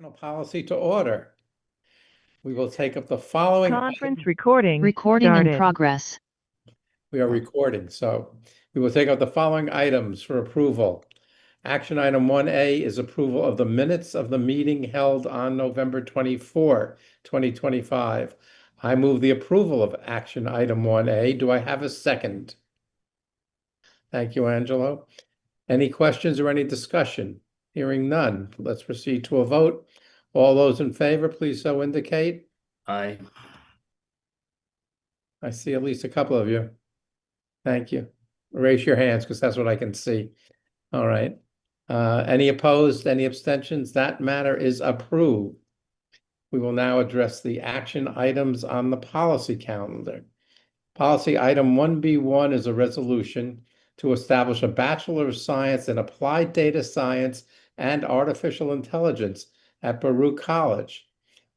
Policy to order. We will take up the following. Conference recording in progress. We are recording, so we will take up the following items for approval. Action item 1A is approval of the minutes of the meeting held on November 24, 2025. I move the approval of action item 1A. Do I have a second? Thank you, Angelo. Any questions or any discussion? Hearing none, let's proceed to a vote. All those in favor, please so indicate. Aye. I see at least a couple of you. Thank you. Raise your hands because that's what I can see. All right. Any opposed, any abstentions? That matter is approved. We will now address the action items on the policy calendar. Policy item 1B1 is a resolution to establish a Bachelor of Science in Applied Data Science and Artificial Intelligence at Baruch College.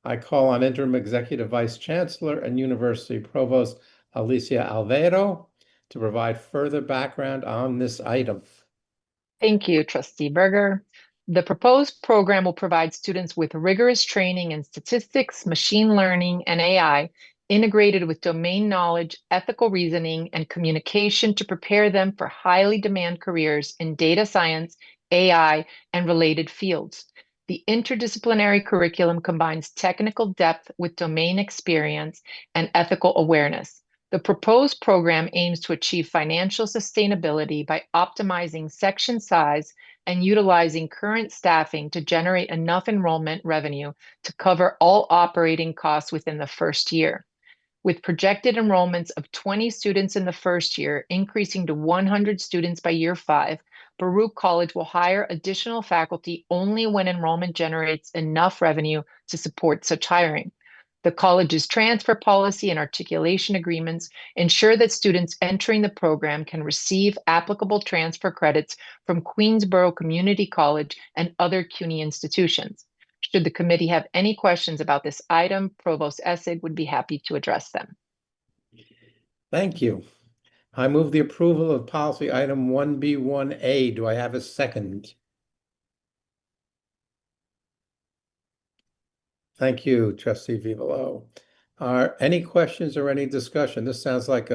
I call on Interim Executive Vice Chancellor and University Provost Alicia Alvaro to provide further background on this item. Thank you, Trustee Berger. The proposed program will provide students with rigorous training in statistics, machine learning, and AI, integrated with domain knowledge, ethical reasoning, and communication to prepare them for highly demand careers in data science, AI, and related fields. The interdisciplinary curriculum combines technical depth with domain experience and ethical awareness. The proposed program aims to achieve financial sustainability by optimizing section size and utilizing current staffing to generate enough enrollment revenue to cover all operating costs within the first year. With projected enrollments of 20 students in the first year, increasing to 100 students by year 5, Baruch College will hire additional faculty only when enrollment generates enough revenue to support such hiring. The college's transfer policy and articulation agreements ensure that students entering the program can receive applicable transfer credits from Queensborough Community College and other CUNY institutions. Should the committee have any questions about this item, Provost Essig would be happy to address them. Thank you. I move the approval of policy item 1B1A. Do I have a second? Thank you, Trustee Vivolo. Are any questions or any discussion? This sounds like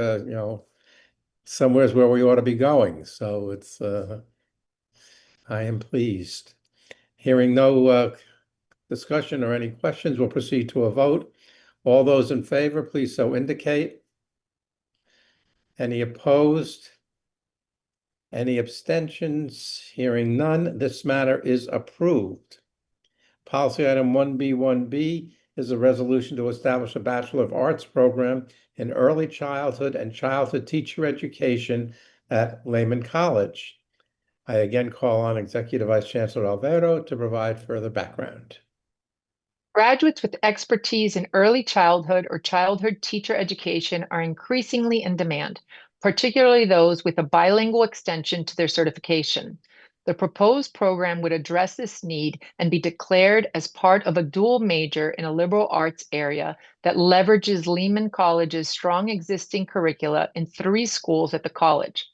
somewhere's where we ought to be going. So it's I am pleased. Hearing no discussion or any questions, we'll proceed to a vote. All those in favor, please so indicate. Any opposed? Any abstentions? Hearing none, this matter is approved. Policy item 1B1B is a resolution to establish a Bachelor of Arts program in early childhood and childhood teacher education at Lehman College. I again call on Executive Vice Chancellor Alvaro to provide further background. Graduates with expertise in early childhood or childhood teacher education are increasingly in demand, particularly those with a bilingual extension to their certification. The proposed program would address this need and be declared as part of a dual major in a liberal arts area that leverages Lehman College's strong existing curricula in 3 schools at the college.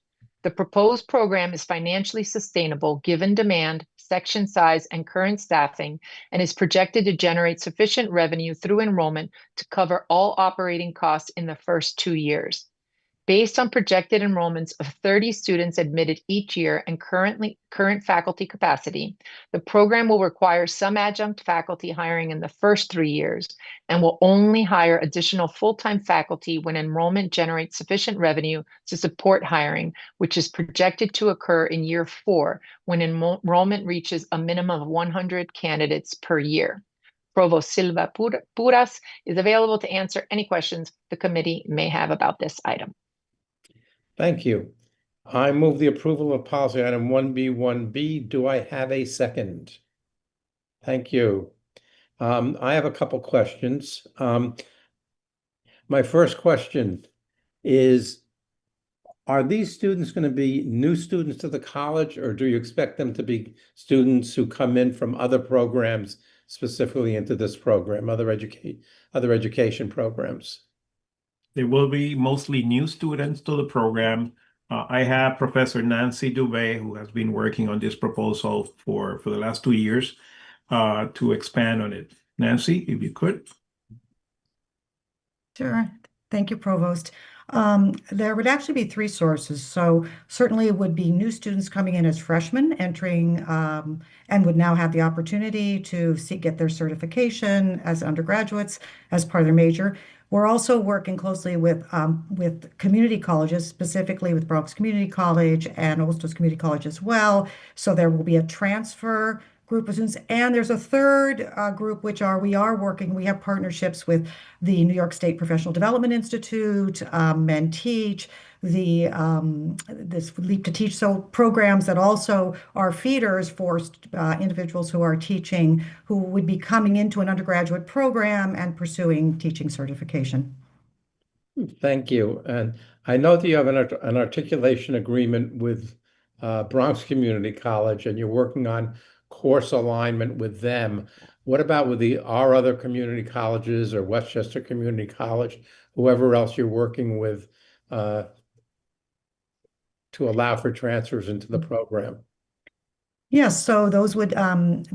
The proposed program is financially sustainable given demand, section size, and current staffing, and is projected to generate sufficient revenue through enrollment to cover all operating costs in the first 2 years. Based on projected enrollments of 30 students admitted each year and current faculty capacity, the program will require some adjunct faculty hiring in the first 3 years and will only hire additional full-time faculty when enrollment generates sufficient revenue to support hiring, which is projected to occur in year 4 when enrollment reaches a minimum of 100 candidates per year. Provost Silva Puras is available to answer any questions the committee may have about this item. Thank you. I move the approval of policy item 1B1B. Do I have a second? Thank you. I have a couple questions. My first question is, are these students going to be new students to the college, or do you expect them to be students who come in from other programs specifically into this program, other education programs? They will be mostly new students to the program. I have Professor Nancy Dubé, who has been working on this proposal for the last 2 years. to expand on it. Nancy, if you could. Sure. Thank you, Provost. There would actually be three sources. So certainly it would be new students coming in as freshmen entering and would now have the opportunity to get their certification as undergraduates as part of their major. We're also working closely with community colleges, specifically with Bronx Community College and Ostos Community College as well. So there will be a transfer group of students, and there's a third group we have partnerships with the New York State Professional Development Institute, Menteach, this Leap to Teach, so programs that also are feeders for individuals who are teaching, who would be coming into an undergraduate program and pursuing teaching certification. Thank you. And I know that you have an articulation agreement with Bronx Community College, and you're working on course alignment with them. What about with our other community colleges or Westchester Community College, whoever else you're working with to allow for transfers into the program? Yes, so those would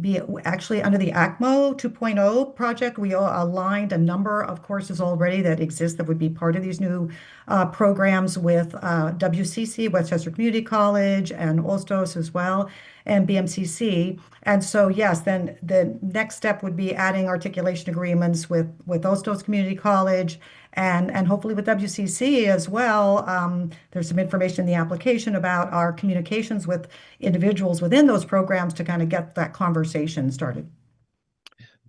be actually under the ACMO 2.0 project. We aligned a number of courses already that exist that would be part of these new programs with WCC, Westchester Community College, and Ostos as well, and BMCC. And so, yes, then the next step would be adding articulation agreements with Ostos Community College and hopefully with WCC as well. There's some information in the application about our communications with individuals within those programs to kind of get that conversation started.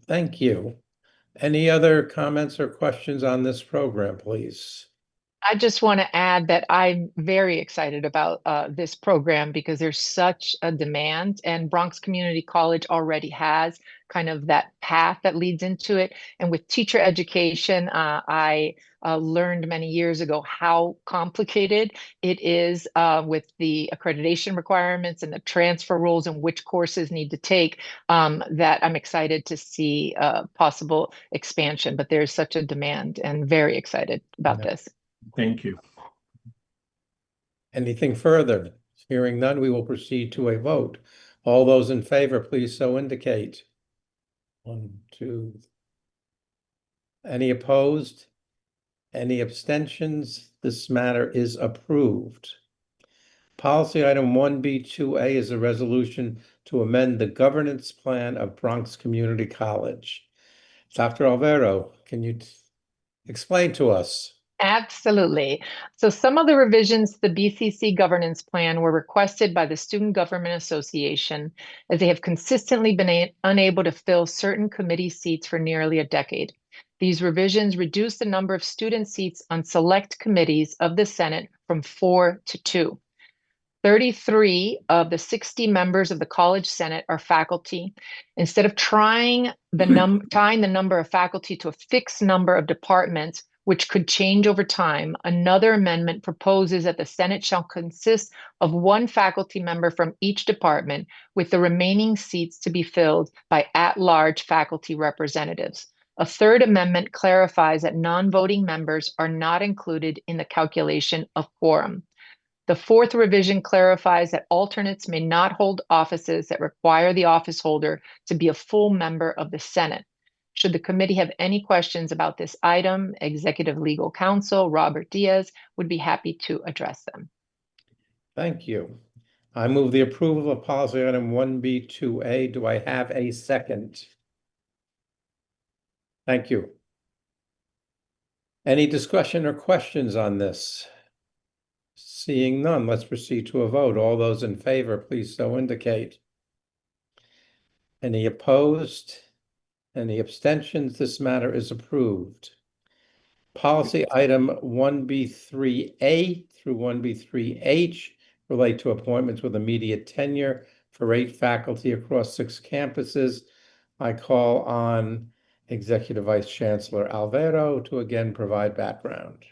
Thank you. Any other comments or questions on this program, please? I just want to add that I'm very excited about this program because there's such a demand, and Bronx Community College already has kind of that path that leads into it. And with teacher education, I learned many years ago how complicated it is with the accreditation requirements and the transfer rules and which courses need to take, that I'm excited to see possible expansion. But there's such a demand, and very excited about this. Thank you. Anything further? Hearing none, we will proceed to a vote. All those in favor, please so indicate. 1, 2. Any opposed? Any abstentions? This matter is approved. Policy item 1B2A is a resolution to amend the governance plan of Bronx Community College. Dr. Alvaro, can you explain to us? Absolutely. So some of the revisions to the BCC governance plan were requested by the Student Government Association, as they have consistently been unable to fill certain committee seats for nearly a decade. These revisions reduce the number of student seats on select committees of the Senate from 4 to 2. 33 of the 60 members of the College Senate are faculty. Instead of tying the number of faculty to a fixed number of departments, which could change over time, another amendment proposes that the Senate shall consist of one faculty member from each department, with the remaining seats to be filled by at-large faculty representatives. A third amendment clarifies that non-voting members are not included in the calculation of quorum. The fourth revision clarifies that alternates may not hold offices that require the office holder to be a full member of the Senate. Should the committee have any questions about this item, Executive Legal Counsel Robert Diaz would be happy to address them. Thank you. I move the approval of policy item 1B2A. Do I have a second? Thank you. Any discussion or questions on this? Seeing none, let's proceed to a vote. All those in favor, please so indicate. Any opposed? Any abstentions? This matter is approved. Policy item 1B3A through 1B3H relate to appointments with immediate tenure for 8 faculty across 6 campuses. I call on Executive Vice Chancellor Alvaro to again provide background.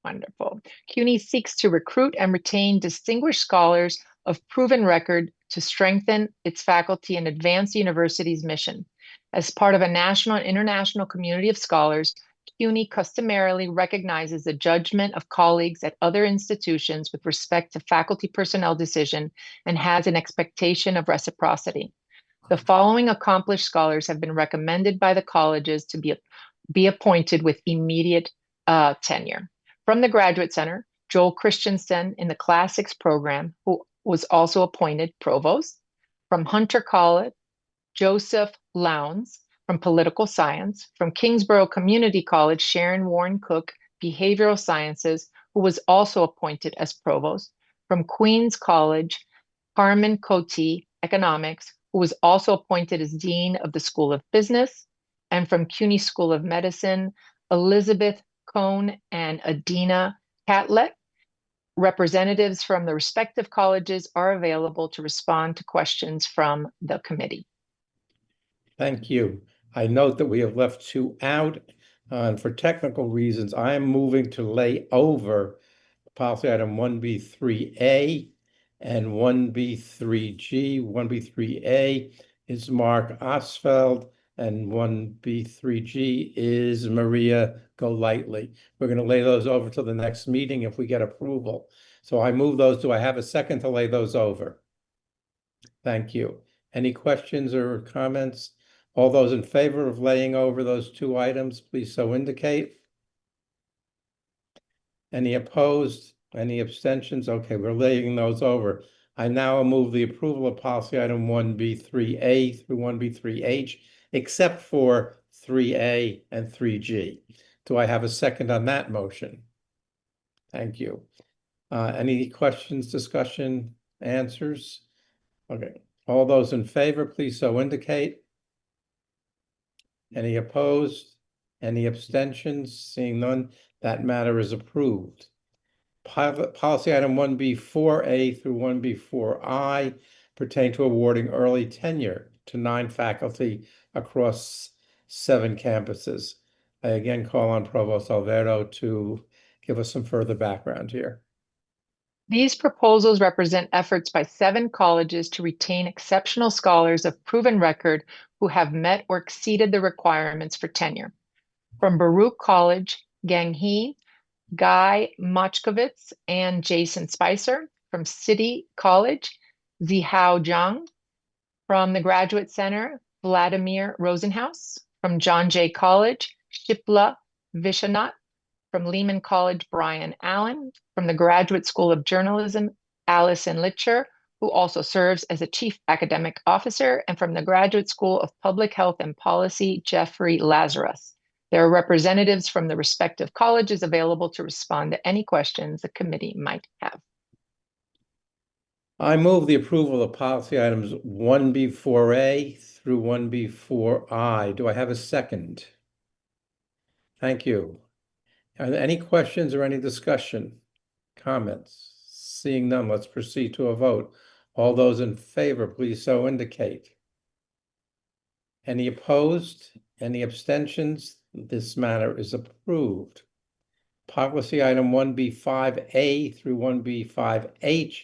Wonderful. CUNY seeks to recruit and retain distinguished scholars of proven record to strengthen its faculty and advance the university's mission. As part of a national and international community of scholars, CUNY customarily recognizes the judgment of colleagues at other institutions with respect to faculty personnel decision and has an expectation of reciprocity. The following accomplished scholars have been recommended by the colleges to be appointed with immediate tenure. From the Graduate Center, Joel Christensen in the Classics program, who was also appointed provost. From Hunter College, Joseph Lowndes. From Political Science. From Kingsborough Community College, Sharon Warren Cook, Behavioral Sciences, who was also appointed as provost. From Queens College, Carmen Coty, Economics, who was also appointed as Dean of the School of Business. And from CUNY School of Medicine, Elizabeth Cohn and Adina Catlett. Representatives from the respective colleges are available to respond to questions from the committee. Thank you. I note that we have left two out, and for technical reasons, I am moving to lay over policy item 1B3A and 1B3G. 1B3A is Mark Osfeld, and 1B3G is Maria Golightly. We're going to lay those over till the next meeting if we get approval. So I move those. Do I have a second to lay those over? Thank you. Any questions or comments? All those in favor of laying over those two items, please so indicate. Any opposed? Any abstentions? Okay, we're laying those over. I now move the approval of policy item 1B3A through 1B3H, except for 3A and 3G. Do I have a second on that motion? Thank you. Any questions, discussion, answers? Okay, all those in favor, please so indicate. Any opposed? Any abstentions? Seeing none, that matter is approved. Policy item 1B4A through 1B4I pertain to awarding early tenure to 9 faculty across 7 campuses. I again call on Provost Alberto to give us some further background here. These proposals represent efforts by 7 colleges to retain exceptional scholars of proven record who have met or exceeded the requirements for tenure. From Baruch College, Gang Hee, Guy Mochkovitz, and Jason Spicer. From City College, Zihao Zhang. From the Graduate Center, Vladimir Rosenhaus. From John Jay College, Shipla Vishanath. From Lehman College, Brian Allen. From the Graduate School of Journalism, Allison Litcher, who also serves as a Chief Academic Officer. And from the Graduate School of Public Health and Policy, Jeffrey Lazarus. There are representatives from the respective colleges available to respond to any questions the committee might have. I move the approval of policy items 1B4A through 1B4I. Do I have a second? Thank you. Are there any questions or any discussion? Comments? Seeing none, let's proceed to a vote. All those in favor, please so indicate. Any opposed? Any abstentions? This matter is approved. Policy item 1B5A through 1B5H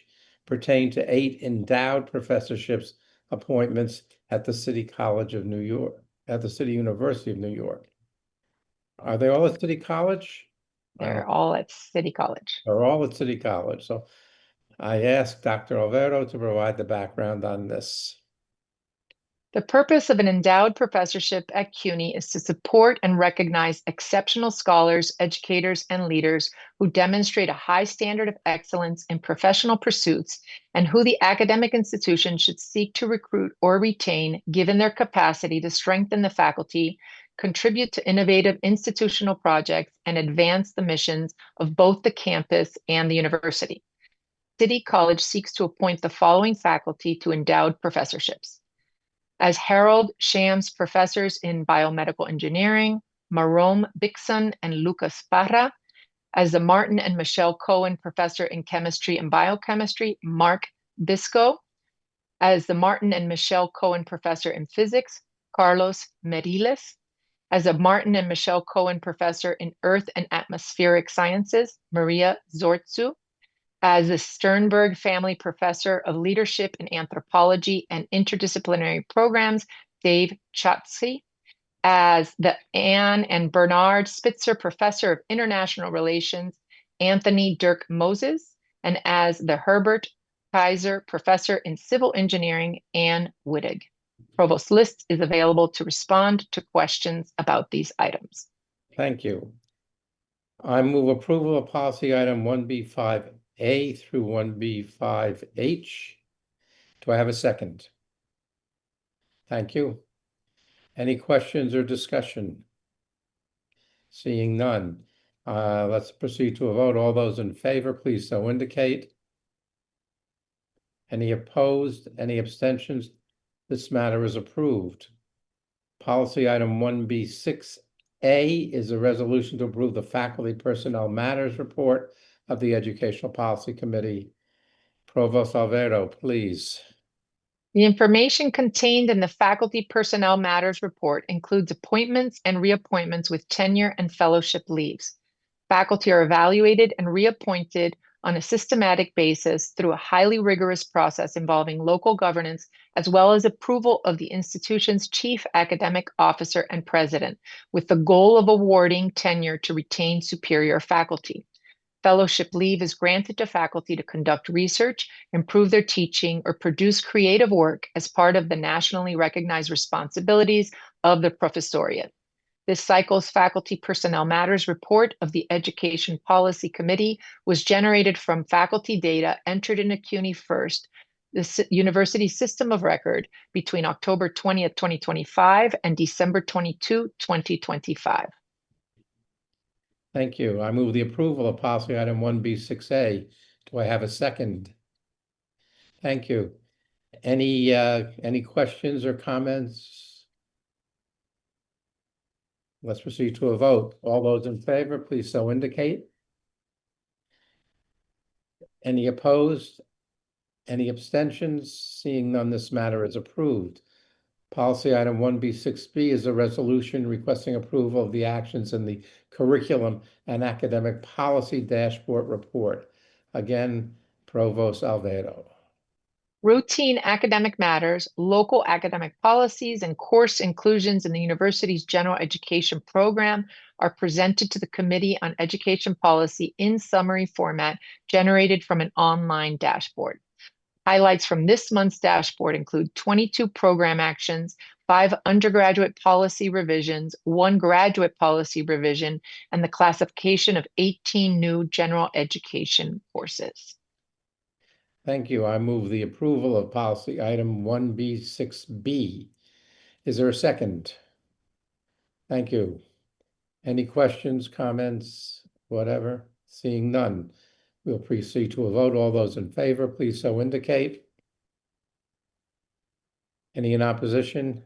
pertain to 8 endowed professorships appointments at the City College of New York, at the City University of New York. Are they all at City College? They're all at City College. They're all at City College. So I asked Dr. Alberto to provide the background on this. The purpose of an endowed professorship at CUNY is to support and recognize exceptional scholars, educators, and leaders who demonstrate a high standard of excellence in professional pursuits and who the academic institution should seek to recruit or retain given their capacity to strengthen the faculty, contribute to innovative institutional projects, and advance the missions of both the campus and the university. City College seeks to appoint the following faculty to endowed professorships. As Harold Shams professors in biomedical engineering, Marom Bixson and Lucas Parra. As the Martin and Michelle Cohen professor in chemistry and biochemistry, Mark Bisco. As the Martin and Michelle Cohen professor in physics, Carlos Meriles. As the Martin and Michelle Cohen professor in earth and atmospheric sciences, Maria Zortzu. As the Sternberg Family Professor of Leadership in Anthropology and Interdisciplinary Programs, Dave Chatsky. As the Anne and Bernard Spitzer Professor of International Relations, Anthony Dirk Moses. And as the Herbert Kaiser Professor in Civil Engineering, Anne Wittig. Provost List is available to respond to questions about these items. Thank you. I move approval of policy item 1B5A through 1B5H. Do I have a second? Thank you. Any questions or discussion? Seeing none. Let's proceed to a vote. All those in favor, please so indicate. Any opposed? Any abstentions? This matter is approved. Policy item 1B6A is a resolution to approve the Faculty Personnel Matters Report of the Educational Policy Committee. Provost Alvaro, please. The information contained in the Faculty Personnel Matters Report includes appointments and reappointments with tenure and fellowship leaves. Faculty are evaluated and reappointed on a systematic basis through a highly rigorous process involving local governance, as well as approval of the institution's chief academic officer and president, with the goal of awarding tenure to retain superior faculty. Fellowship leave is granted to faculty to conduct research, improve their teaching, or produce creative work as part of the nationally recognized responsibilities of the professoriate. This cycle's Faculty Personnel Matters Report of the Education Policy Committee was generated from faculty data entered into CUNY First, the university system of record, between October 20th, 2025 and December 22, 2025. Thank you. I move the approval of policy item 1B6A. Do I have a second? Thank you. Any questions or comments? Let's proceed to a vote. All those in favor, please so indicate. Any opposed? Any abstentions? Seeing none, this matter is approved. Policy item 1B6B is a resolution requesting approval of the actions in the Curriculum and Academic Policy Dashboard Report. Again, Provost Alvaro. Routine academic matters, local academic policies, and course inclusions in the university's general education program are presented to the Committee on Education Policy in summary format generated from an online dashboard. Highlights from this month's dashboard include 22 program actions, 5 undergraduate policy revisions, 1 graduate policy revision, and the classification of 18 new general education courses. Thank you. I move the approval of policy item 1B6B. Is there a second? Thank you. Any questions, comments, whatever? Seeing none, we'll proceed to a vote. All those in favor, please so indicate. Any in opposition?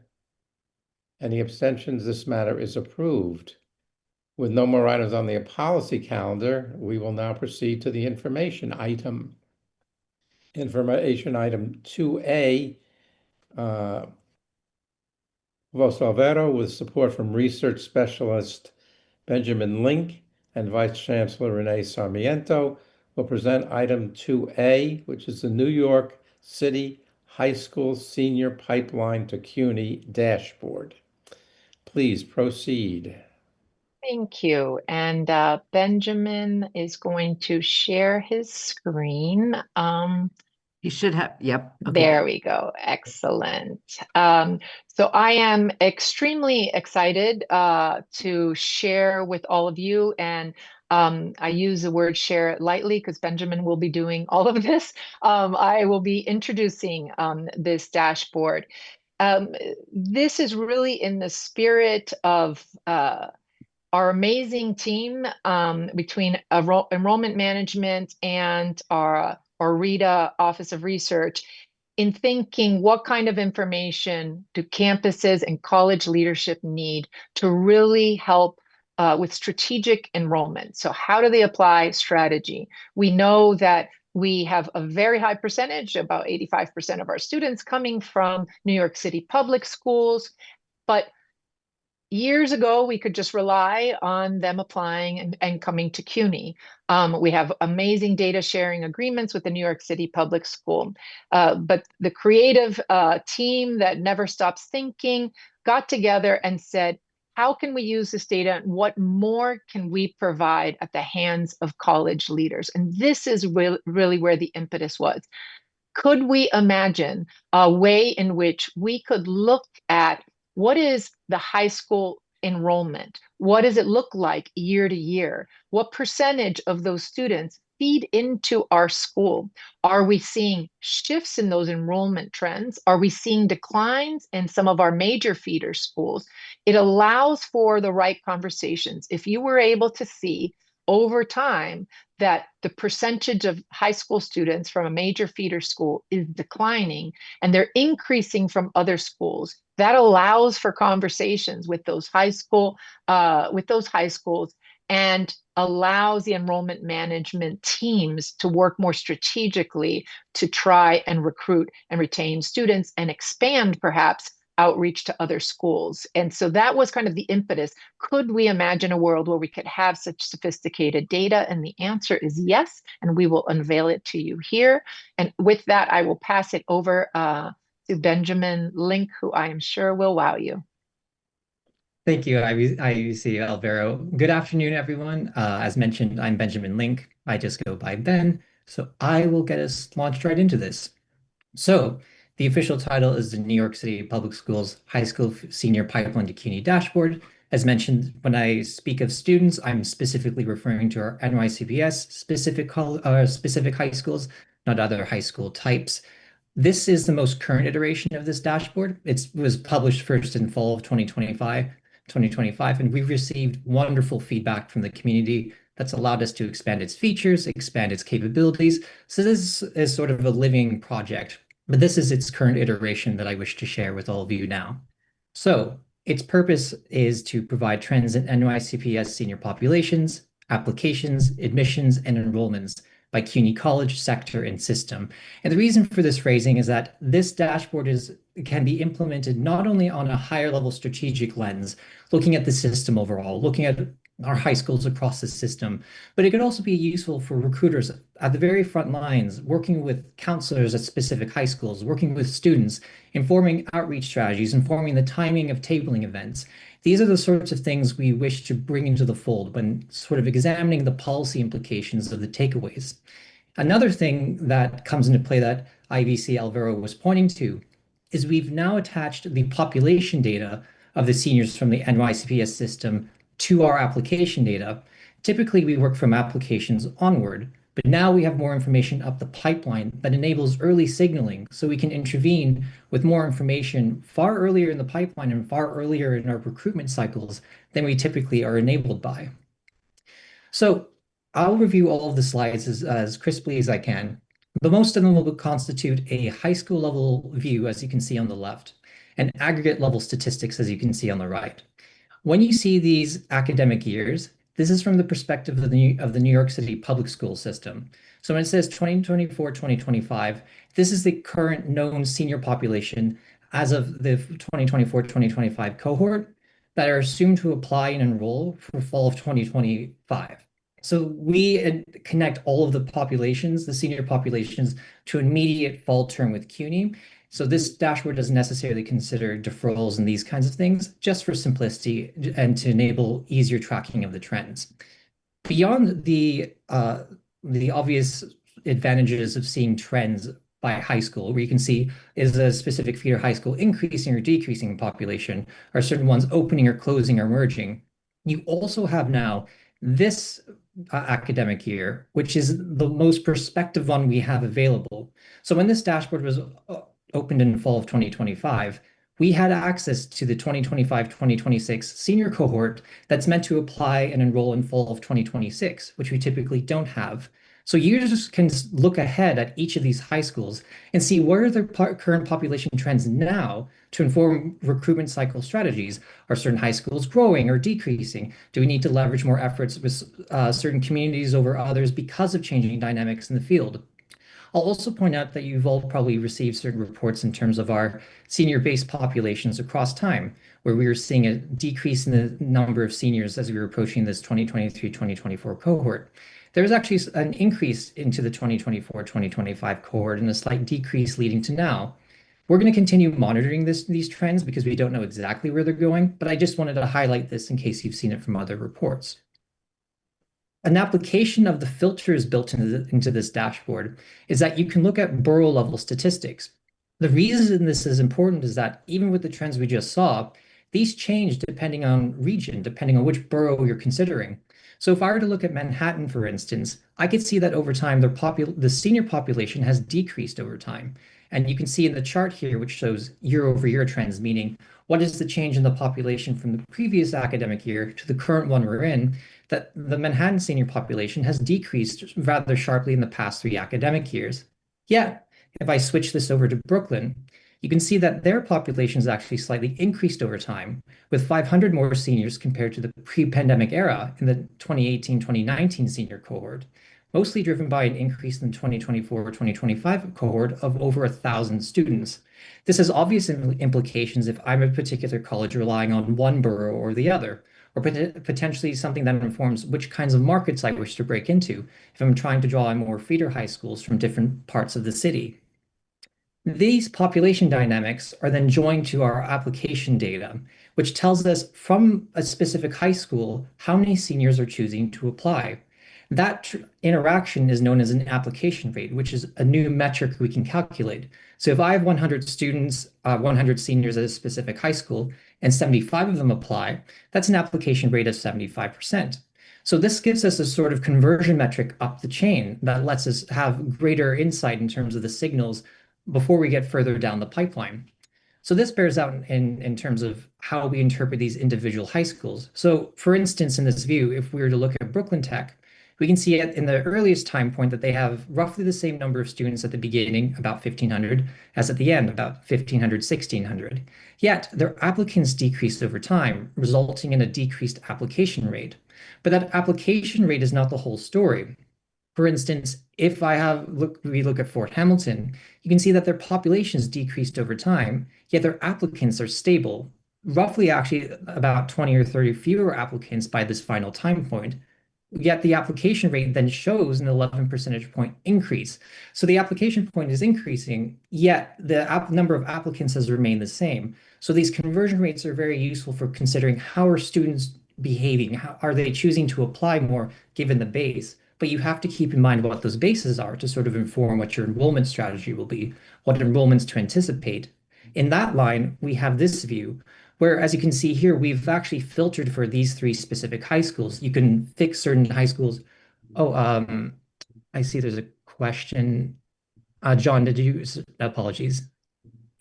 Any abstentions? This matter is approved. With no more items on the policy calendar, we will now proceed to the information item. Information item 2A, Provost Alvaro, with support from research specialist Benjamin Link and Vice Chancellor Renee Sarmiento, will present item 2A, which is the New York City High School Senior Pipeline to CUNY dashboard. Please proceed. Thank you. And Benjamin is going to share his screen. You should have, yep. Okay. There we go. Excellent. So I am extremely excited to share with all of you. And I use the word share lightly because Benjamin will be doing all of this. I will be introducing this dashboard. This is really in the spirit of our amazing team between enrollment management and our RETA Office of Research in thinking what kind of information do campuses and college leadership need to really help with strategic enrollment. So how do they apply strategy? We know that we have a very high percentage, about 85% of our students coming from New York City public schools, but years ago, we could just rely on them applying and coming to CUNY. We have amazing data sharing agreements with the New York City Public School. But the creative team that never stops thinking got together and said, how can we use this data and what more can we provide at the hands of college leaders? And this is really where the impetus was. Could we imagine a way in which we could look at what is the high school enrollment? What does it look like year to year? What percentage of those students feed into our school? Are we seeing shifts in those enrollment trends? Are we seeing declines in some of our major feeder schools? It allows for the right conversations. If you were able to see over time that the percentage of high school students from a major feeder school is declining and they're increasing from other schools, that allows for conversations with those high schools and allows the enrollment management teams to work more strategically to try and recruit and retain students and expand perhaps outreach to other schools. And so that was kind of the impetus. Could we imagine a world where we could have such sophisticated data? And the answer is yes, and we will unveil it to you here. And with that, I will pass it over to Benjamin Link, who I am sure will wow you. Thank you, IUC Alvaro. Good afternoon, everyone. As mentioned, I'm Benjamin Link. I just go by Ben. So I will get us launched right into this. So the official title is the New York City Public Schools High School Senior Pipeline to CUNY Dashboard. As mentioned, when I speak of students, I'm specifically referring to our NYCPS specific high schools, not other high school types. This is the most current iteration of this dashboard. It was published first in fall of 2025, and we've received wonderful feedback from the community that's allowed us to expand its features, expand its capabilities. So this is sort of a living project, but this is its current iteration that I wish to share with all of you now. So its purpose is to provide trends in NYCPS senior populations, applications, admissions, and enrollments by CUNY college, sector, and system. And the reason for this phrasing is that this dashboard can be implemented not only on a higher level strategic lens, looking at the system overall, looking at our high schools across the system, but it could also be useful for recruiters at the very front lines, working with counselors at specific high schools, working with students, informing outreach strategies, informing the timing of tabling events. These are the sorts of things we wish to bring into the fold when sort of examining the policy implications of the takeaways. Another thing that comes into play that IVC Alvaro was pointing to is we've now attached the population data of the seniors from the NYCPS system to our application data. Typically, we work from applications onward, but now we have more information up the pipeline that enables early signaling so we can intervene with more information far earlier in the pipeline and far earlier in our recruitment cycles than we typically are enabled by. So I'll review all of the slides as crisply as I can, but most of them will constitute a high school level view, as you can see on the left, and aggregate level statistics, as you can see on the right. When you see these academic years, this is from the perspective of the New York City public school system. So when it says 2024, 2025, this is the current known senior population as of the 2024, 2025 cohort that are assumed to apply and enroll for fall of 2025. So we connect all of the populations, the senior populations, to immediate fall term with CUNY. So this dashboard doesn't necessarily consider deferrals and these kinds of things, just for simplicity and to enable easier tracking of the trends. Beyond the obvious advantages of seeing trends by high school, where you can see is a specific feeder high school increasing or decreasing in population, are certain ones opening or closing or merging. You also have now this academic year, which is the most prospective one we have available. So when this dashboard was opened in fall of 2025, we had access to the 2025-2026 senior cohort that's meant to apply and enroll in fall of 2026, which we typically don't have. So users can look ahead at each of these high schools and see what are their current population trends now to inform recruitment cycle strategies. Are certain high schools growing or decreasing? Do we need to leverage more efforts with certain communities over others because of changing dynamics in the field? I'll also point out that you've all probably received certain reports in terms of our senior-based populations across time, where we were seeing a decrease in the number of seniors as we were approaching this 2023-2024 cohort. There was actually an increase into the 2024-2025 cohort and a slight decrease leading to now. We're going to continue monitoring these trends because we don't know exactly where they're going, but I just wanted to highlight this in case you've seen it from other reports. An application of the filters built into this dashboard is that you can look at borough level statistics. The reason this is important is that even with the trends we just saw, these change depending on region, depending on which borough you're considering. So if I were to look at Manhattan, for instance, I could see that over time, the senior population has decreased over time. And you can see in the chart here, which shows year-over-year trends, meaning what is the change in the population from the previous academic year to the current one we're in, that the Manhattan senior population has decreased rather sharply in the past 3 academic years. Yet, if I switch this over to Brooklyn, you can see that their population has actually slightly increased over time, with 500 more seniors compared to the pre-pandemic era in the 2018-2019 senior cohort, mostly driven by an increase in the 2024-2025 cohort of over 1,000 students. This has obvious implications if I'm a particular college relying on one borough or the other, or potentially something that informs which kinds of markets I wish to break into if I'm trying to draw in more feeder high schools from different parts of the city. These population dynamics are then joined to our application data, which tells us from a specific high school how many seniors are choosing to apply. That interaction is known as an application rate, which is a new metric we can calculate. So if I have 100 students, 100 seniors at a specific high school, and 75 of them apply, that's an application rate of 75%. So this gives us a sort of conversion metric up the chain that lets us have greater insight in terms of the signals before we get further down the pipeline. So this bears out in terms of how we interpret these individual high schools. So for instance, in this view, if we were to look at Brooklyn Tech, we can see in the earliest time point that they have roughly the same number of students at the beginning, about 1,500, as at the end, about 1,500, 1,600. Yet their applicants decreased over time, resulting in a decreased application rate. But that application rate is not the whole story. For instance, if we look at Fort Hamilton, you can see that their populations decreased over time, yet their applicants are stable, roughly actually about 20 or 30 fewer applicants by this final time point. Yet the application rate then shows an 11 percentage point increase. So the application point is increasing, yet the number of applicants has remained the same. So these conversion rates are very useful for considering how are students behaving? How are they choosing to apply more given the base? But you have to keep in mind what those bases are to sort of inform what your enrollment strategy will be, what enrollments to anticipate. In that line, we have this view, where, as you can see here, we've actually filtered for these 3 specific high schools. You can fix certain high schools. Oh, I see there's a question. John, apologies.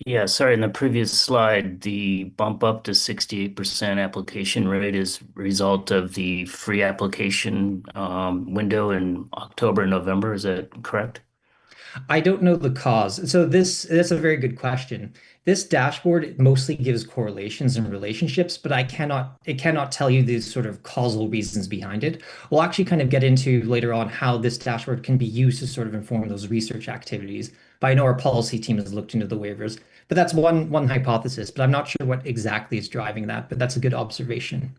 Yeah, sorry, in the previous slide, the bump up to 68% application rate is result of the free application window in October and November. Is that correct? I don't know the cause. So that's a very good question. This dashboard mostly gives correlations and relationships, but it cannot tell you the sort of causal reasons behind it. We'll actually kind of get into later on how this dashboard can be used to sort of inform those research activities. But I know our policy team has looked into the waivers, but that's one hypothesis, but I'm not sure what exactly is driving that, but that's a good observation.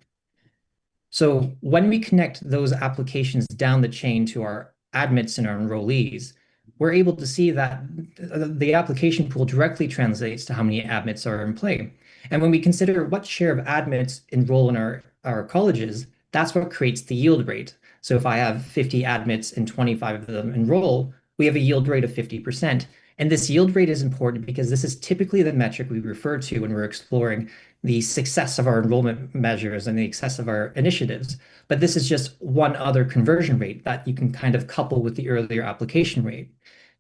So when we connect those applications down the chain to our admits and our enrollees, we're able to see that the application pool directly translates to how many admits are in play. And when we consider what share of admits enroll in our colleges, that's what creates the yield rate. So if I have 50 admits and 25 of them enroll, we have a yield rate of 50%. And this yield rate is important because this is typically the metric we refer to when we're exploring the success of our enrollment measures and the success of our initiatives. But this is just one other conversion rate that you can kind of couple with the earlier application rate.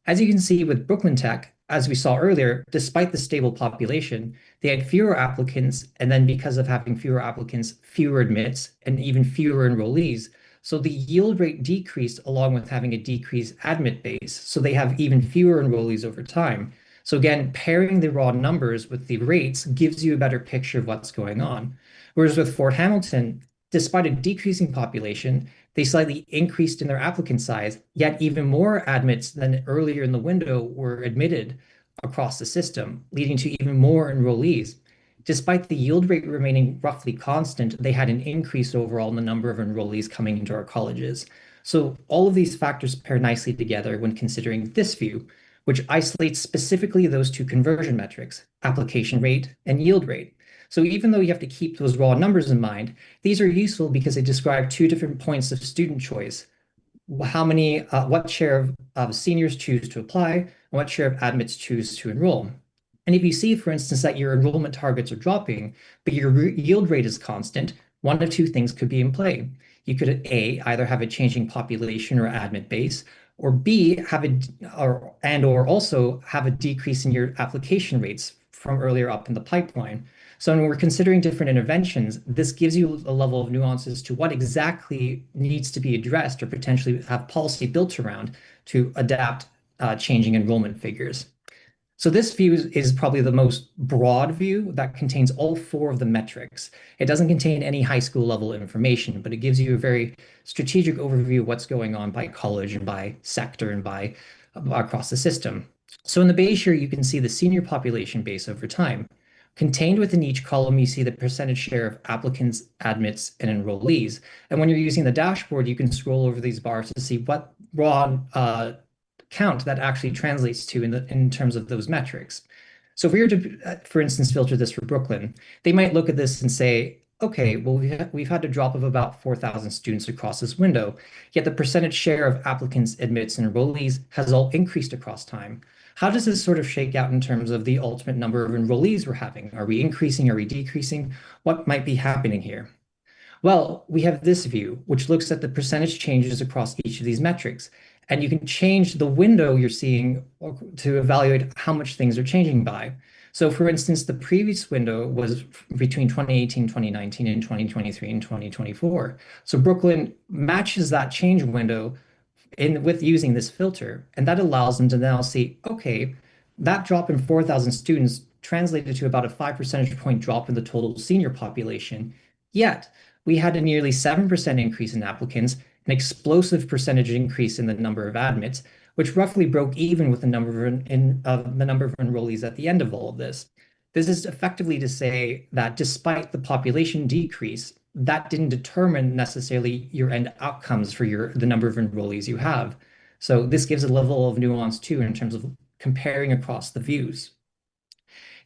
As you can see with Brooklyn Tech, as we saw earlier, despite the stable population, they had fewer applicants, and then because of having fewer applicants, fewer admits, and even fewer enrollees. So the yield rate decreased along with having a decreased admit base. So they have even fewer enrollees over time. So again, pairing the raw numbers with the rates gives you a better picture of what's going on. Whereas with Fort Hamilton, despite a decreasing population, they slightly increased in their applicant size, yet even more admits than earlier in the window were admitted across the system, leading to even more enrollees. Despite the yield rate remaining roughly constant, they had an increase overall in the number of enrollees coming into our colleges. So all of these factors pair nicely together when considering this view, which isolates specifically those 2 conversion metrics, application rate and yield rate. So even though you have to keep those raw numbers in mind, these are useful because they describe two different points of student choice. What share of seniors choose to apply, and what share of admits choose to enroll. And if you see, for instance, that your enrollment targets are dropping, but your yield rate is constant, one of two things could be in play. You could A, either have a changing population or admit base, or B, or also have a decrease in your application rates from earlier up in the pipeline. So when we're considering different interventions, this gives you a level of nuances to what exactly needs to be addressed or potentially have policy built around to adapt changing enrollment figures. So this view is probably the most broad view that contains all four of the metrics. It doesn't contain any high school level information, but it gives you a very strategic overview of what's going on by college and by sector and by across the system. So in the base here, you can see the senior population base over time. Contained within each column, you see the percentage share of applicants, admits, and enrollees. And when you're using the dashboard, you can scroll over these bars to see what raw count that actually translates to in terms of those metrics. So if we were to, for instance, filter this for Brooklyn, they might look at this and say, okay, well, we've had a drop of about 4,000 students across this window, yet the percentage share of applicants, admits, and enrollees has all increased across time. How does this sort of shake out in terms of the ultimate number of enrollees we're having? Are we increasing? Are we decreasing? What might be happening here? Well, we have this view, which looks at the percentage changes across each of these metrics. And you can change the window you're seeing to evaluate how much things are changing by. So for instance, the previous window was between 2018, 2019, and 2023 and 2024. So Brooklyn matches that change window with using this filter, and that allows them to now see, okay, that drop in 4,000 students translated to about a 5 percentage point drop in the total senior population. Yet we had a nearly 7% increase in applicants, an explosive percentage increase in the number of admits, which roughly broke even with the number of enrollees at the end of all of this. This is effectively to say that despite the population decrease, that didn't determine necessarily your end outcomes for the number of enrollees you have. So this gives a level of nuance too in terms of comparing across the views.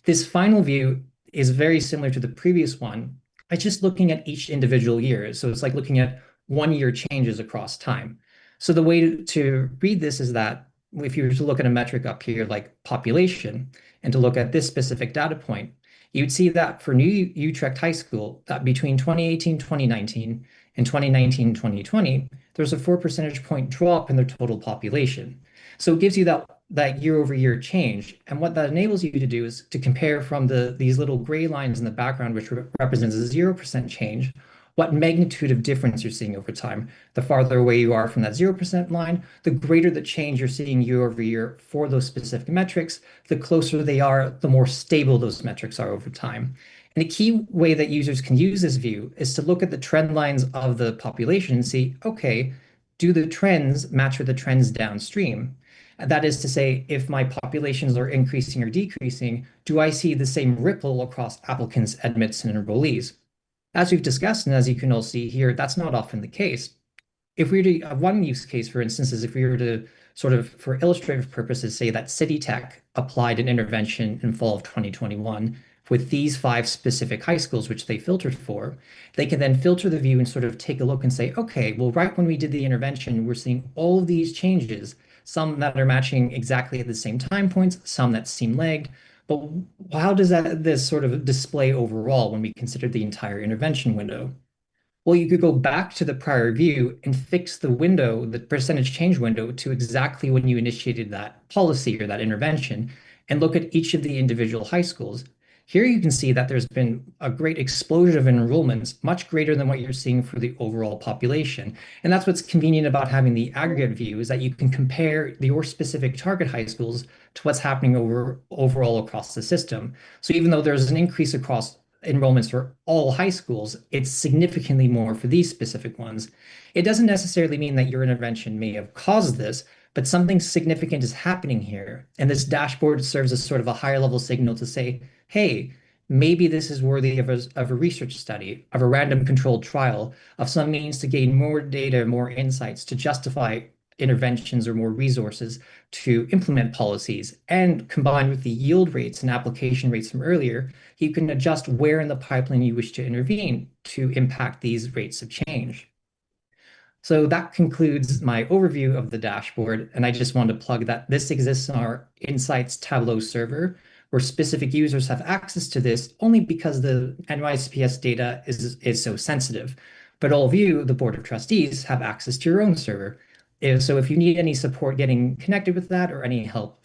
This final view is very similar to the previous one. It's just looking at each individual year. So it's like looking at 1 year changes across time. So the way to read this is that if you were to look at a metric up here like population and to look at this specific data point, you'd see that for New Utrecht High School, that between 2018, 2019 and 2019, 2020, there's a 4 percentage point drop in their total population. So it gives you that year-over-year change. And what that enables you to do is to compare from these little gray lines in the background, which represents a 0% change, what magnitude of difference you're seeing over time. The farther away you are from that 0% line, the greater the change you're seeing year over year for those specific metrics. The closer they are, the more stable those metrics are over time. And a key way that users can use this view is to look at the trend lines of the population and see, okay, do the trends match with the trends downstream? And that is to say, if my populations are increasing or decreasing, do I see the same ripple across applicants, admits, and enrollees? As we've discussed, and as you can all see here, that's not often the case. If we were to, one use case, for instance, is if we were to sort of, for illustrative purposes, say that City Tech applied an intervention in fall of 2021 with these 5 specific high schools, which they filtered for, they can then filter the view and sort of take a look and say, okay, well, right when we did the intervention, we're seeing all of these changes, some that are matching exactly at the same time points, some that seem lagged. But how does this sort of display overall when we consider the entire intervention window? Well, you could go back to the prior view and fix the window, the percentage change window, to exactly when you initiated that policy or that intervention, and look at each of the individual high schools. Here you can see that there's been a great explosion of enrollments, much greater than what you're seeing for the overall population. And that's what's convenient about having the aggregate view, is that you can compare your specific target high schools to what's happening overall across the system. So even though there's an increase across enrollments for all high schools, it's significantly more for these specific ones. It doesn't necessarily mean that your intervention may have caused this, but something significant is happening here. And this dashboard serves as sort of a higher level signal to say, hey, maybe this is worthy of a research study, of a random controlled trial, of some means to gain more data, more insights to justify interventions or more resources to implement policies. And combined with the yield rates and application rates from earlier, you can adjust where in the pipeline you wish to intervene to impact these rates of change. So that concludes my overview of the dashboard, and I just wanted to plug that this exists in our Insights Tableau server, where specific users have access to this only because the NYSPS data is so sensitive. But all of you, the Board of Trustees, have access to your own server. So if you need any support getting connected with that or any help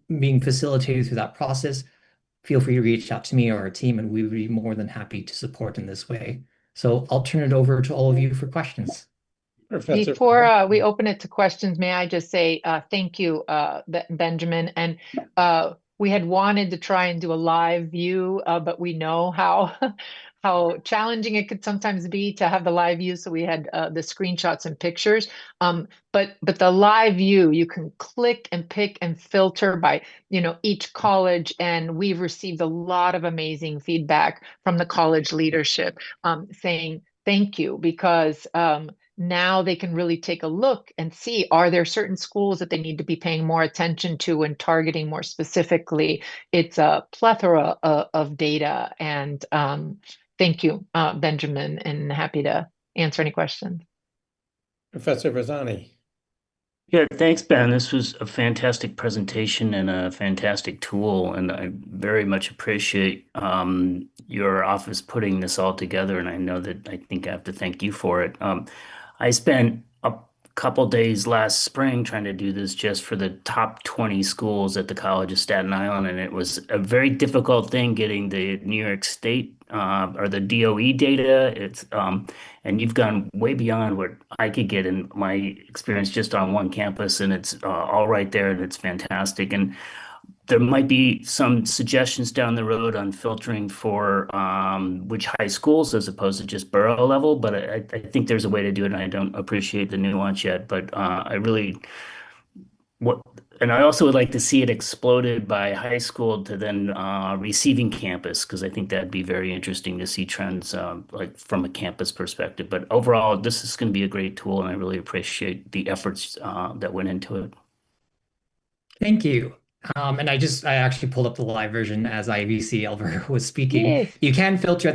being facilitated through that process, feel free to reach out to me or our team, and we would be more than happy to support in this way. So I'll turn it over to all of you for questions. Professor. Before we open it to questions, may I just say thank you, Benjamin. And we had wanted to try and do a live view, but we know how how challenging it could sometimes be to have the live view. So we had the screenshots and pictures. But the live view, you can click and pick and filter by each college, and we've received a lot of amazing feedback from the college leadership saying thank you, because now they can really take a look and see, are there certain schools that they need to be paying more attention to and targeting more specifically? It's a plethora of data. And thank you, Benjamin, and happy to answer any questions. Professor Verzani. Yeah, thanks, Ben. This was a fantastic presentation and a fantastic tool, and I very much appreciate your office putting this all together. And I think I have to thank you for it. I spent a couple days last spring trying to do this just for the top 20 schools at the College of Staten Island, and it was a very difficult thing getting the New York State or the DOE data. And you've gone way beyond what I could get in my experience just on one campus, and it's all right there, and it's fantastic. And there might be some suggestions down the road on filtering for which high schools as opposed to just borough level, but I think there's a way to do it, and I don't appreciate the nuance yet. But and I also would like to see it exploded by high school to then receiving campus, because I think that'd be very interesting to see trends like from a campus perspective. But overall, this is going to be a great tool, and I really appreciate the efforts that went into it. Thank you. And I actually pulled up the live version as IVC Alvaro was speaking. Yes. You can filter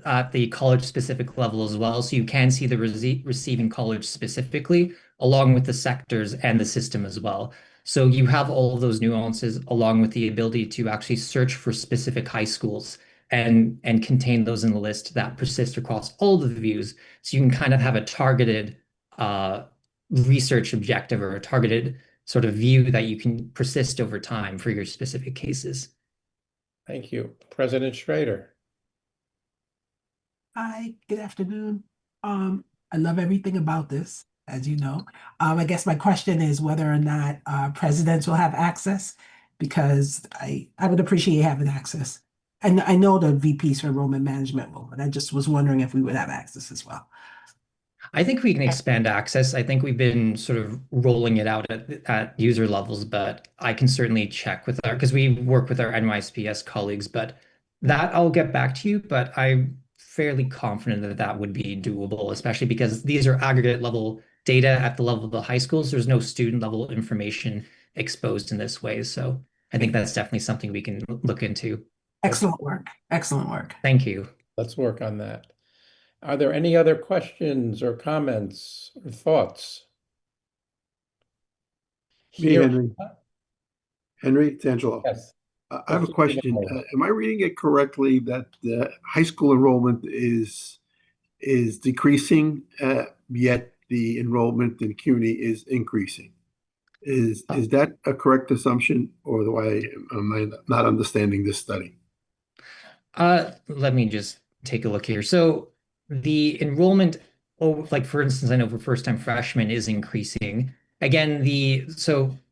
at the college specific level as well, so you can see the receiving college specifically, along with the sectors and the system as well. So you have all of those nuances, along with the ability to actually search for specific high schools and contain those in the list that persist across all of the views. So you can kind of have a targeted research objective or a targeted sort of view that you can persist over time for your specific cases. Thank you. President Schrader. Hi, good afternoon. I love everything about this, as you know. I guess my question is whether or not presidents will have access, because I would appreciate having access. And I know the VPs for enrollment management will, but I just was wondering if we would have access as well. I think we can expand access. I think we've been sort of rolling it out at user levels, but I can certainly check with because we work with our NYSPS colleagues, but that I'll get back to you, but I'm fairly confident that that would be doable, especially because these are aggregate level data at the level of the high schools. There's no student level information exposed in this way. So I think that's definitely something we can look into. Excellent work. Excellent work. Thank you. Let's work on that. Are there any other questions or comments or thoughts? Me, Henry, it's Angelo. Yes. I have a question. Am I reading it correctly that the high school enrollment is decreasing, yet the enrollment in CUNY is increasing? Is that a correct assumption, or am I not understanding this study? Let me just take a look here. So the enrollment, like for instance, I know for first-time freshmen is increasing. Again,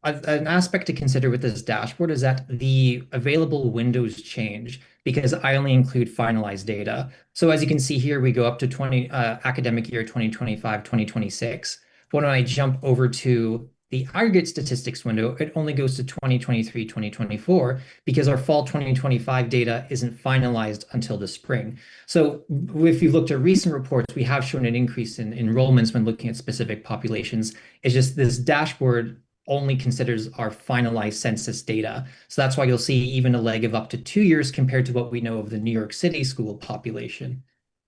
an aspect to consider with this dashboard is that the available windows change because I only include finalized data. So as you can see here, we go up to academic year 2025, 2026. But when I jump over to The aggregate statistics window, it only goes to 2023, 2024, because our fall 2025 data isn't finalized until the spring. So if you looked at recent reports, we have shown an increase in enrollments when looking at specific populations. It's just this dashboard only considers our finalized census data. So that's why you'll see even a lag of up to 2 years compared to what we know of the New York City school population.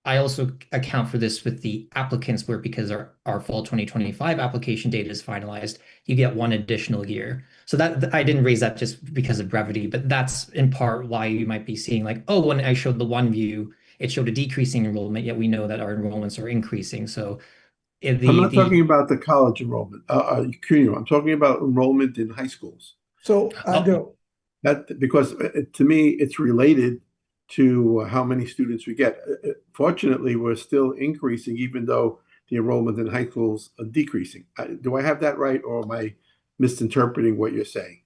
I also account for this with the applicants where because our fall 2025 application data is finalized, you get 1 additional year. So that I didn't raise that just because of brevity, but that's in part why you might be seeing like, oh, when I showed the one view, it showed a decreasing enrollment, yet we know that our enrollments are increasing. So I'm not talking about the college enrollment, CUNY. I'm talking about enrollment in high schools. So, Angelo, That because to me, it's related to how many students we get. Fortunately, we're still increasing, even though the enrollment in high schools are decreasing. Do I have that right, or am I misinterpreting what you're saying?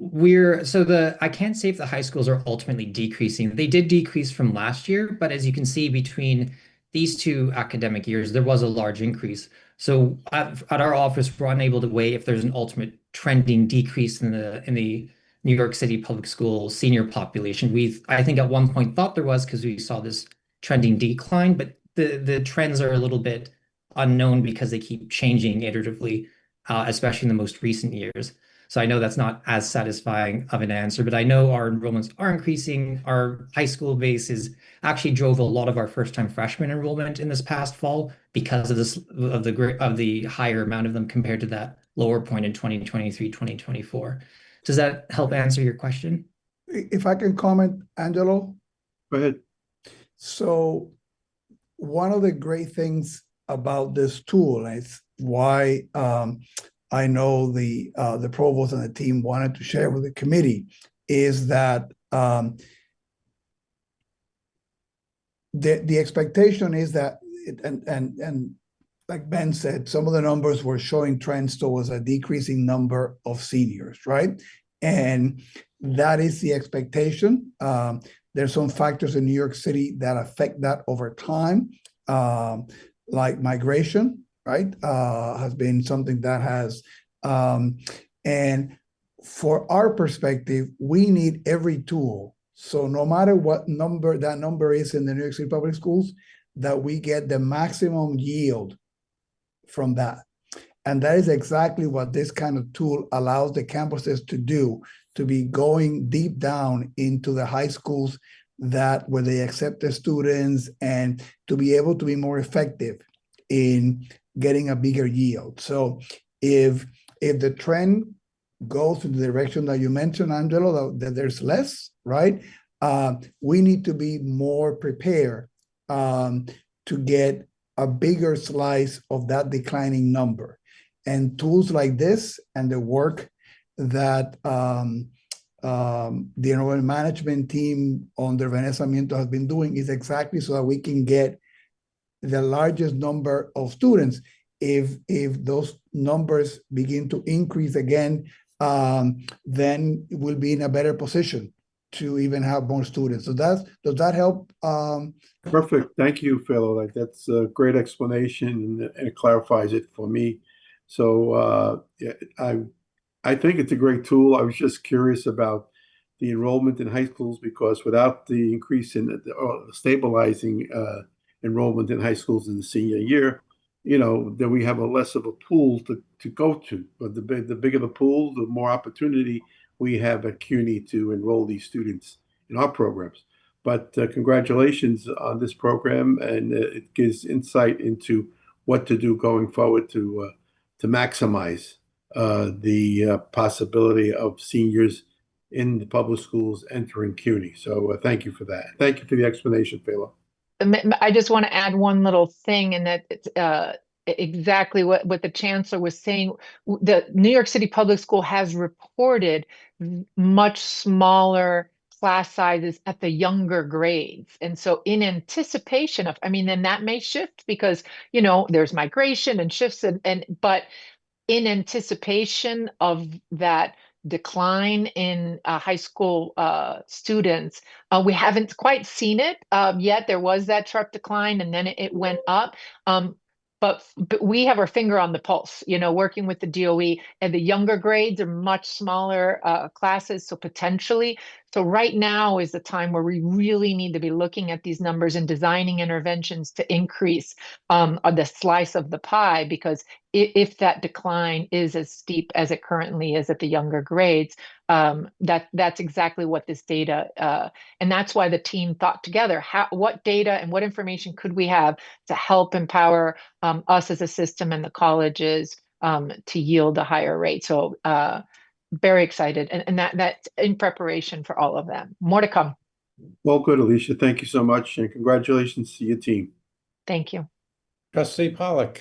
I can't say if the high schools are ultimately decreasing. They did decrease from last year, but as you can see between these 2 academic years, there was a large increase. So at our office, we're unable to weigh if there's an ultimate trending decrease in the New York City public school senior population. I think at one point thought there was because we saw this trending decline, but the trends are a little bit unknown because they keep changing iteratively, especially in the most recent years. So I know that's not as satisfying of an answer, but I know our enrollments are increasing. Our high school base is actually drove a lot of our first-time freshman enrollment in this past fall because of the higher amount of them compared to that lower point in 2023, 2024. Does that help answer your question? if I can comment, Angelo. Go ahead. So one of the great things about this tool is why I know the provost and the team wanted to share with the committee is that the expectation is that and like Ben said, some of the numbers were showing trends towards a decreasing number of seniors, right? And that is the expectation. There's some factors in New York City that affect that over time, like migration, right? Has been something that has, and for our perspective, we need every tool. So no matter what number that number is in the New York City public schools, that we get the maximum yield from that. And that is exactly what this kind of tool allows the campuses to do, to be going deep down into the high schools where they accept the students and to be able to be more effective in getting a bigger yield. So if the trend goes in the direction that you mentioned, Angelo, that there's less, right? We need to be more prepared to get a bigger slice of that declining number. And tools like this and the work that the enrollment management team under Vanessa Miento has been doing is exactly so that we can get the largest number of students. If those numbers begin to increase again, then we'll be in a better position to even have more students. So does that help? Perfect. Thank you, Philo. That's a great explanation and it clarifies it for me. So yeah, I think it's a great tool. I was just curious about the enrollment in high schools because without the increase in the stabilizing enrollment in high schools in the senior year, then we have a less of a pool to go to. But the bigger the pool, the more opportunity we have at CUNY to enroll these students in our programs. But congratulations on this program, and it gives insight into what to do going forward to maximize the possibility of seniors in the public schools entering CUNY. So thank you for that. Thank you for the explanation, Philo. I just want to add one little thing, and that it's exactly what the chancellor was saying. The New York City Public School has reported much smaller class sizes at the younger grades. And so in anticipation of, then that may shift because, there's migration and shifts but in anticipation of that decline in high school students. We haven't quite seen it yet. There was that sharp decline and then it went up. but we have our finger on the pulse, working with the DOE, and the younger grades are much smaller classes. So potentially, so right now is the time where we really need to be looking at these numbers and designing interventions to increase the slice of the pie, because if that decline is as steep as it currently is at the younger grades, that's exactly what this data, and that's why the team thought together, what data and what information could we have to help empower us as a system and the colleges to yield a higher rate. So very excited, and that's in preparation for all of them. More to come. Well, good, Alicia. Thank you so much, and congratulations to your team. Thank you. Trustee Pollock.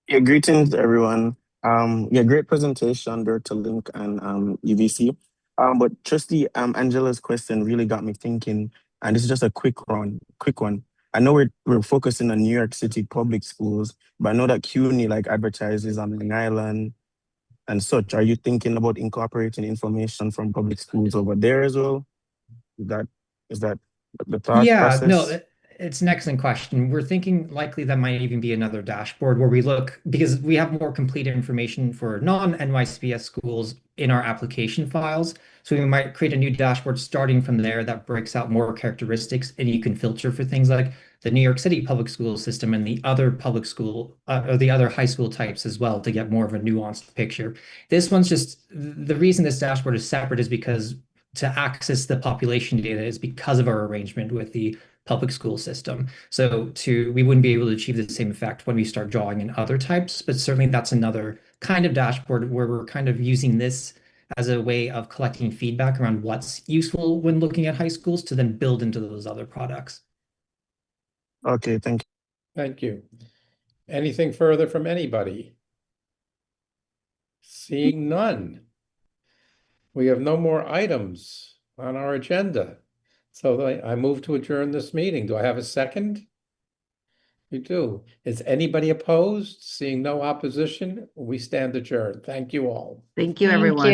Yeah, greetings everyone. Yeah, great presentation, Dr. Link and UVC. But Trustee Angela's question really got me thinking, and this is just a quick one. I know we're focusing on New York City public schools, but I know that CUNY like advertises on Long Island and such. Are you thinking about incorporating information from public schools over there as well? Is that the thought Yeah, no, process? it's an excellent question. We're thinking likely that might even be another dashboard where we look, because we have more complete information for non-NYCBS schools in our application files. So we might create a new dashboard starting from there that breaks out more characteristics, and you can filter for things like the New York City public school system and the other public school or the other high school types as well to get more of a nuanced picture. This one's just the reason this dashboard is separate is because to access the population data is because of our arrangement with the public school system. So we wouldn't be able to achieve the same effect when we start drawing in other types, but certainly that's another kind of dashboard where we're kind of using this as a way of collecting feedback around what's useful when looking at high schools to then build into those other products. Okay, thank you. Thank you. Anything further from anybody? Seeing none. We have no more items on our agenda. So I move to adjourn this meeting. Do I have a second? You do. Is anybody opposed? Seeing no opposition, we stand adjourned. Thank you all. Thank you, Thank everyone. you.